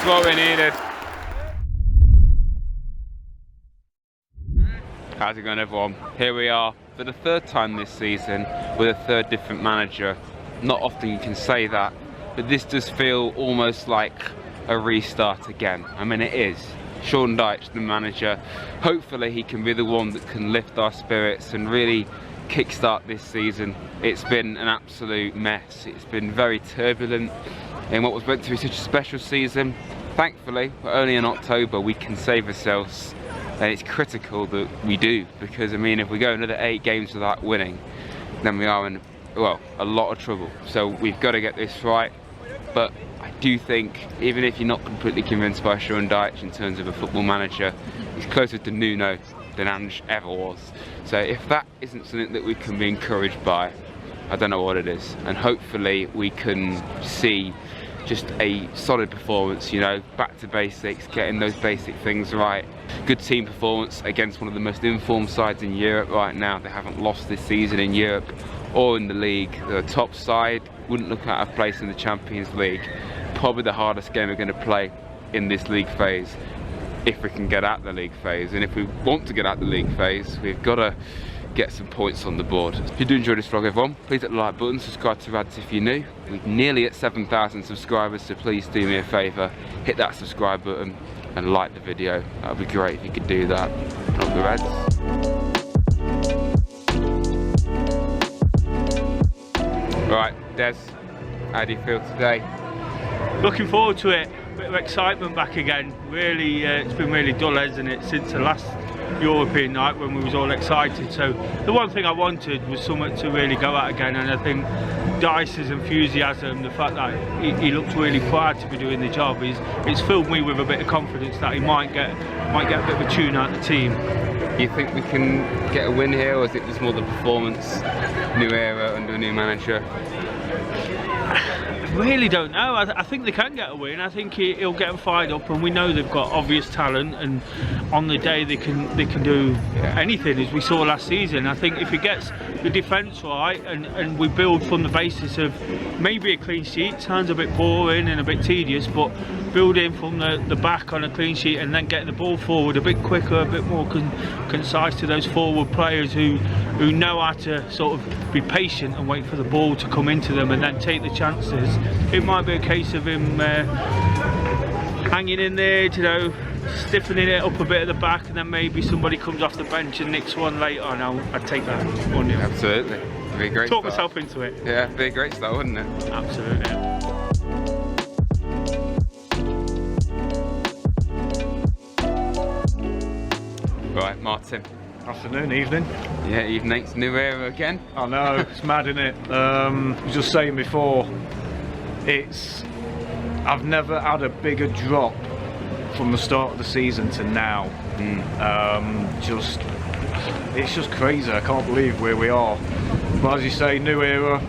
Just what we needed. How's it going, everyone? Here we are for the third time this season with a third different manager. Not often you can say that, but this does feel almost like a restart again. I mean, it is. Sean Dyche, the manager. Hopefully he can be the one that can lift our spirits and really kickstart this season. It's been an absolute mess. It's been very turbulent in what was meant to be such a special season. Thankfully, we're only in October, we can save ourselves. And it's critical that we do, because I mean, if we go another 8 games without winning, then we are in, well, a lot of trouble. So we've got to get this right. But I do think, even if you're not completely convinced by Sean Dyche in terms of a football manager, he's closer to Nuno than Ange ever was. So if that isn't something that we can be encouraged by, I don't know what it is. And hopefully we can see just a solid performance, you know, back to basics, getting those basic things right. Good team performance against one of the most informed sides in Europe right now. They haven't lost this season in Europe or in the league. The top side wouldn't look out of place in the Champions League. Probably the hardest game we're going to play in this league phase, if we can get out the league phase. And if we want to get out the league phase, we've got to get some points on the board. If you do enjoy this vlog, everyone, please hit the like button, subscribe to Rads if you're new. We're nearly at 7,000 subscribers, so please do me a favour, hit that subscribe button and like the video. That would be great if you could do that. Up the Reds. Right, Des, how do you feel today? Looking forward to it. A bit of excitement back again. Really, it's been really dull, hasn't it, since the last European night when we was all excited. So the one thing I wanted was something to really go at again, and I think Dyche's enthusiasm, the fact that he looks really proud to be doing the job, it's filled me with a bit of confidence that he might get a bit of a tune out of the team. Do you think we can get a win here, or is it just more the performance, new era under a new manager? I really don't know. I think they can get a win. I think he'll get them fired up, and we know they've got obvious talent, and on the day they can do anything, as we saw last season. I think if he gets the defence right and we build from the basis of maybe a clean sheet, sounds a bit boring and a bit tedious, but building from the back on a clean sheet and then getting the ball forward a bit quicker, a bit more concise to those forward players who know how to sort of be patient and wait for the ball to come into them and then take the chances. It might be a case of him hanging in there, you know, stiffening it up a bit at the back, and then maybe somebody comes off the bench and nicks one later on. I'd take that on him. Absolutely. It'd be a great Talk start. myself into it. Yeah, it'd be a great start, wouldn't it? Absolutely. Right, Martyn. Afternoon, evening. Yeah, evening. It's new era again. I know, it's mad, isn't it? I was just saying before, I've never had a bigger drop from the start of the season to now. It's just crazy. I can't believe where we are. But as you say, new era.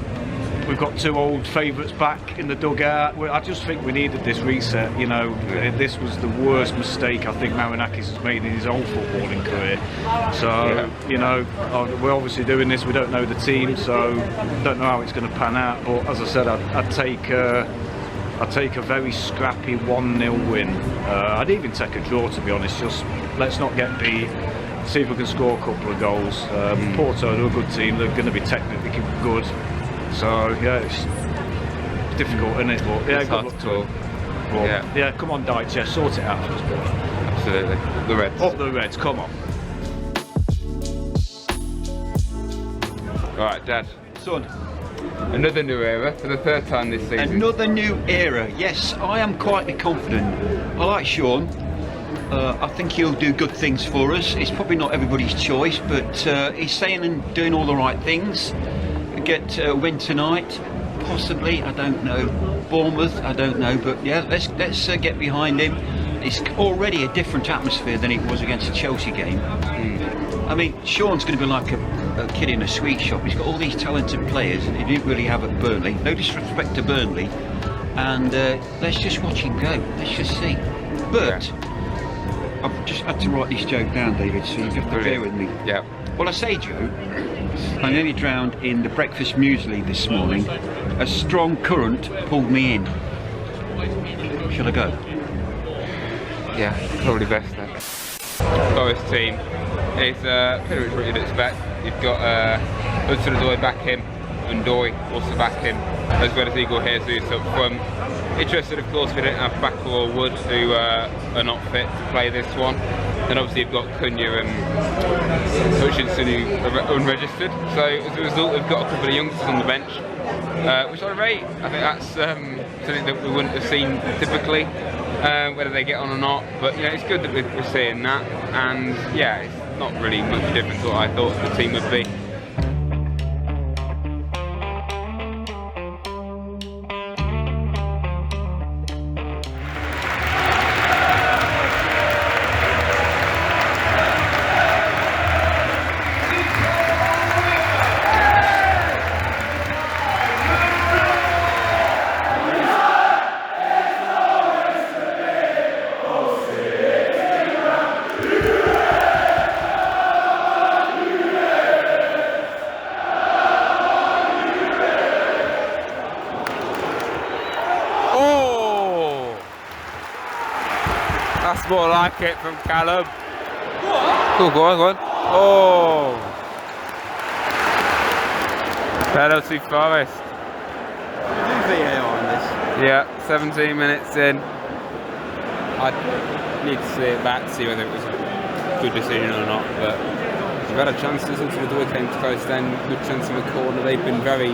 We've got 2 old favourites back in the dugout. I just think we needed this reset. You know, this was the worst mistake I think Marinakis has made in his whole footballing career. So, you know, we're obviously doing this. We don't know the team, so don't know how it's going to pan out. But as I said, I'd take a very scrappy 1-0 win. I'd even take a draw, to be honest. Just let's not get beat. See if we can score a couple of goals. Porto are a good team. They're going to be technically good. So yeah, it's difficult, isn't it? But yeah, good luck to it. Yeah, come on, Dyche, sort it out for us, boy. Absolutely. The Reds. Up the Reds, come on. Right, Dad. Son. Another new era for the third time this season. Another new era. Yes, I am quietly confident. I like Sean. I think he'll do good things for us. It's probably not everybody's choice, but he's saying and doing all the right things. Get a win tonight, possibly. I don't know. Bournemouth, I don't know. But yeah, let's get behind him. It's already a different atmosphere than it was against the Chelsea game. I mean, Sean's going to be like a kid in a sweet shop. He's got all these talented players that he didn't really have at Burnley. No disrespect to Burnley. And let's just watch him go. Let's just see. But I've just had to write this joke down, David, so you have to bear with me. Yeah. Well, I say, Joe, I nearly drowned in the breakfast muesli this morning. A strong current pulled me in. Shall I go? yeah, probably best there. Forest team is pretty much what you'd expect. You've got Hudson Odoi back in, and Doy also back in, as well as Eagle Jesus up front. Interested, of course, we don't have Backer or Wood who are not fit to play this one. Then obviously you've got Cunha and Hutchinson who are unregistered. So as a result, we've got a couple of youngsters on the bench, which I rate. I think that's something that we wouldn't have seen typically, whether they get on or not. But you know, it's good that we're seeing that, and yeah, it's not really much different to what I thought the team would be. That's more like it from Callum. Cool, go on. Oh! Penalty Forest. Do VAR on this? Yeah, 17 minutes in. I need to see it back to see whether it was a good decision or not, but we've had a chance until the door came to close then, good chance in the corner. They've been very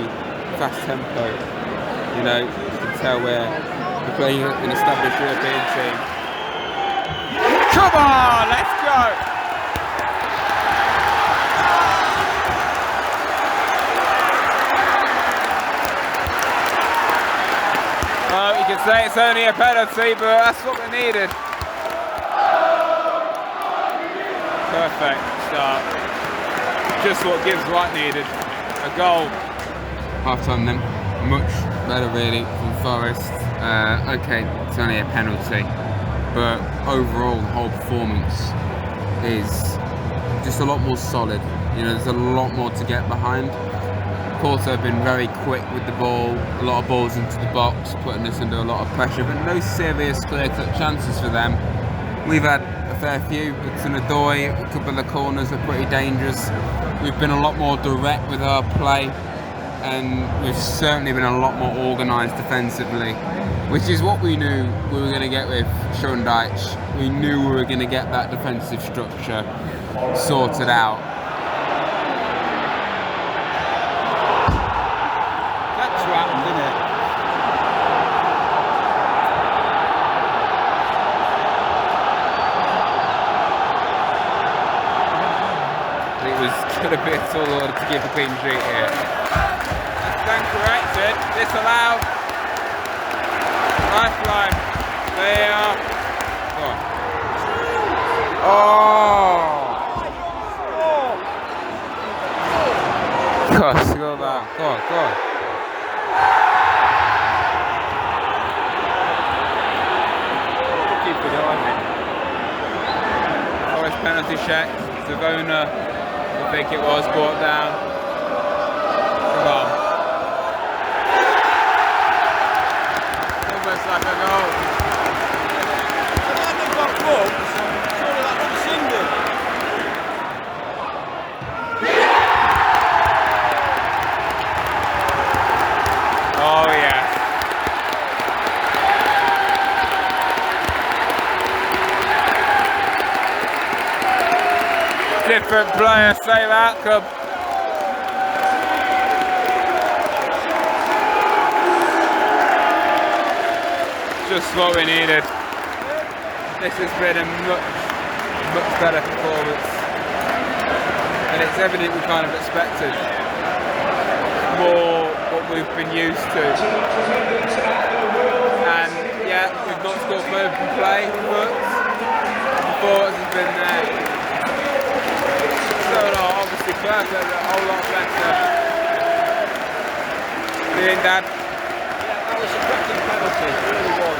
fast tempo. You know, you can tell we're playing an established European team. Come on, let's go! Well, you can say it's only a penalty, but that's what we needed. Perfect start. Just what Gibbs White needed. A goal. Half time then. Much better really from Forest. Okay, it's only a penalty, but overall the whole performance is just a lot more solid. You know, there's a lot more to get behind. Porto have been very quick with the ball, a lot of balls into the box, putting us under a lot of pressure, but no serious clear-cut chances for them. We've had a fair few. Hudson Odoi, a couple of the corners are pretty dangerous. We've been a lot more direct with our play, and we've certainly been a lot more organised defensively, which is what we knew we were going to get with Sean Dyche. We knew we were going to get that defensive structure sorted out. That's what happened, didn't it? It was going to be a tall order to give a clean sheet here. That's been corrected, disallowed. Lifeline. They are. Go on. Oh! Gosh, go down. Go on, go on. Keep it on. Forest penalty check. Savona, I think it was, brought down. Come on. Almost like a goal. They've got books. Surely that was rescinded. Oh yeah. Different player, same outcome. Just what we needed. This has been a much better performance, and it's everything we kind of expected. More what we've been used to. And yeah, we've not scored from open play, but the performance has been there. So no, obviously Clark a whole lot better. You think, Dad? Yeah, that was a cracking penalty, it really was.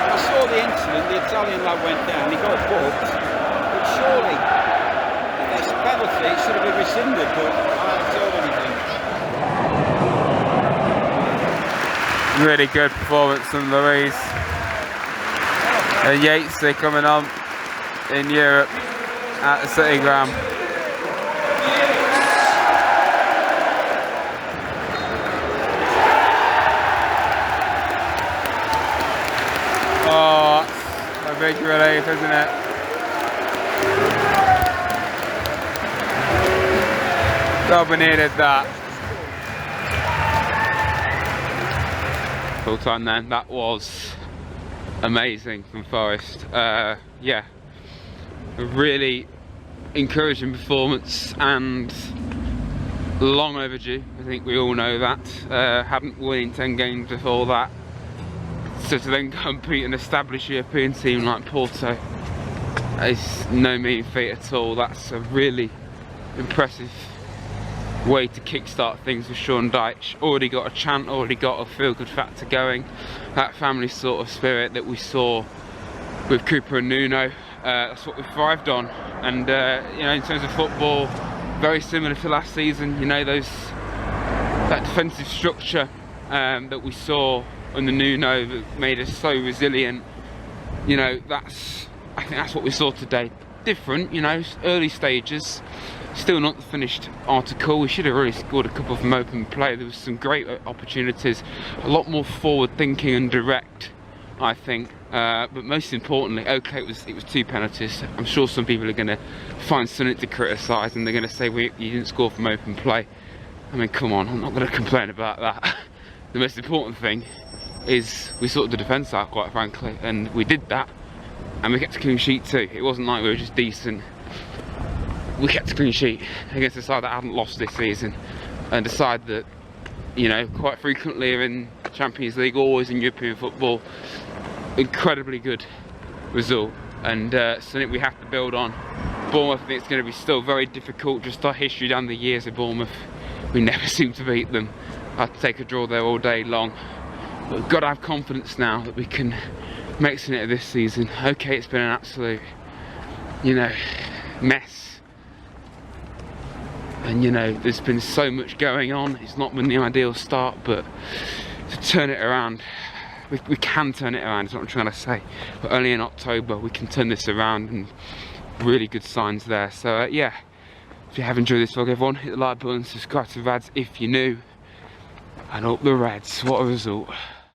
I saw the incident, the Italian lad went down, he got booked, but surely, if that's a penalty, it should have been rescinded, but I haven't told anything. Really good performance from Louise. And Yatesy coming on in Europe at the City Ground. Oh, that's a big relief, isn't it? Toby needed that. Full time then, that was amazing from Forest. Yeah, a really encouraging performance and long overdue. I think we all know that. Hadn't won in 10 games before that. So to then go and beat an established European team like Porto is no mean feat at all. That's a really impressive way to kickstart things with Sean Dyche. Already got a chant, already got a feel-good factor going. That family sort of spirit that we saw with Cooper and Nuno, that's what we thrived on. And you know, in terms of football, very similar to last season. You know, that defensive structure that we saw on the Nuno that made us so resilient. You know, I think that's what we saw today. Different, you know, early stages. Still not the finished article. We should have really scored a couple from open play. There was some great opportunities, a lot more forward thinking and direct, I think. But most importantly, okay, it was 2 penalties. I'm sure some people are going to find something to criticise, and they're going to say you didn't score from open play. I mean, come on, I'm not going to complain about that. The most important thing is we sorted the defence out, quite frankly, and we did that, and we kept a clean sheet too. It wasn't like we were just decent. We kept a clean sheet against a side that hadn't lost this season, and a side that, you know, quite frequently are in Champions League, always in European football. Incredibly good result, and something we have to build on. Bournemouth, I think it's going to be still very difficult. Just our history down the years of Bournemouth, we never seem to beat them. I'd take a draw there all day long. But we've got to have confidence now that we can make something of this season. Okay, it's been an absolute, you know, mess. And you know, there's been so much going on. It's not been the ideal start, but to turn it around, we can turn it around, is what I'm trying to say. But only in October we can turn this around, and really good signs there. So yeah, if you have enjoyed this vlog, everyone, hit the like button, subscribe to Rads if you're new, and up the Reds. What a result.